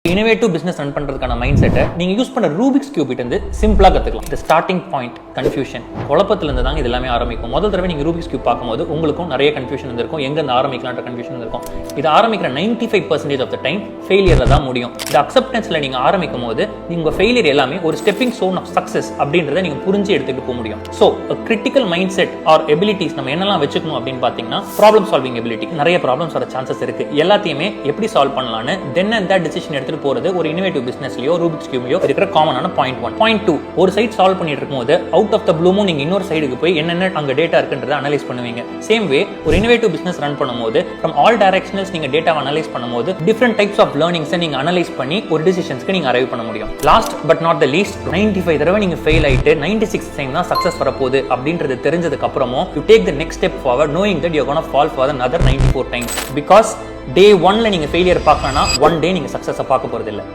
Innovative business run பண்றதுக்கான mind செட்டை நீங்க யூஸ் பண்ண ரூபிக்ஸ் கியூப் கிட்ட இருந்து சிம்பிளா கத்துக்கலாம். இந்த ஸ்டார்டிங் பாயிண்ட் கன்ஃபியூஷன், குழப்பத்துல இருந்து தாங்க இது எல்லாமே ஆரம்பிக்கும். முதல் தடவை நீங்க ரூபிக்ஸ் கியூப் பார்க்கும்போது உங்களுக்கும் நிறைய கன்ஃபியூஷன் இருந்திருக்கும், எங்க இருந்து ஆரம்பிக்கலாம்ன்ற கன்ஃபியூஷன் இருக்கும். இது ஆரம்பிக்கிற 95% ஆஃப் த டைம் ஃபெயிலியர்ல தான் முடியும். இந்த அக்செப்டன்ஸ்ல நீங்க ஆரம்பிக்கும் போது உங்க ஃபெயிலியர் எல்லாமே ஒரு ஸ்டெப்பிங் ஸ்டோன் ஆஃப் சக்சஸ் அப்படின்றத நீங்க புரிஞ்சு எடுத்துட்டு போக முடியும். So critical mind set or abilities நம்ம என்னெல்லாம் வச்சுக்கணும் அப்படின்னு பாத்தீங்கன்னா, ப்ராப்ளம் சால்விங் எபிலிட்டி. நிறைய ப்ராப்ளம்ஸ் வர சான்சஸ் இருக்கு, எல்லாத்தையுமே எப்படி சால்வ் பண்ணலாம்னு தென் அண்ட் தட் டிசிஷன் எடுத்துட்டு போறது ஒரு இனோவேட்டிவ் பிசினஸ்லயோ ரூபிக்ஸ் கியூப்லயோ இருக்கிற காமனான பாயிண்ட் 1. பாயிண்ட் 2, ஒரு சைட் சால்வ் பண்ணிட்டு இருக்கும்போது அவுட் ஆஃப் த ப்ளூமும் நீங்க இன்னொரு சைடுக்கு போய் என்னென்ன அங்க டேட்டா இருக்குன்றத அனலைஸ் பண்ணுவீங்க. சேம் வே ஒரு இனோவேட்டிவ் பிசினஸ் ரன் பண்ணும்போது ஃப்ரம் ஆல் டைரக்ஷனல்ஸ் நீங்க டேட்டாவை அனலைஸ் பண்ணும்போது டிஃபரெண்ட் டைப்ஸ் ஆஃப் லேர்னிங்ஸை நீங்க அனலைஸ் பண்ணி ஒரு டிசிஷன்ஸ்க்கு நீங்க அரைவ் பண்ண முடியும். Last but not the least, 95 தடவை நீங்க ஃபெயில் ஆயிட்டு 96 டைம் தான் சக்சஸ் வரப்போகுது அப்படின்றது தெரிஞ்சதுக்கு அப்புறமும் you take the next step forward knowing that you're going to fall for another 94 times because day 1ல நீங்க ஃபெயிலியர் பார்க்கலனா one day நீங்க சக்சஸை பார்க்க போறது இல்லை.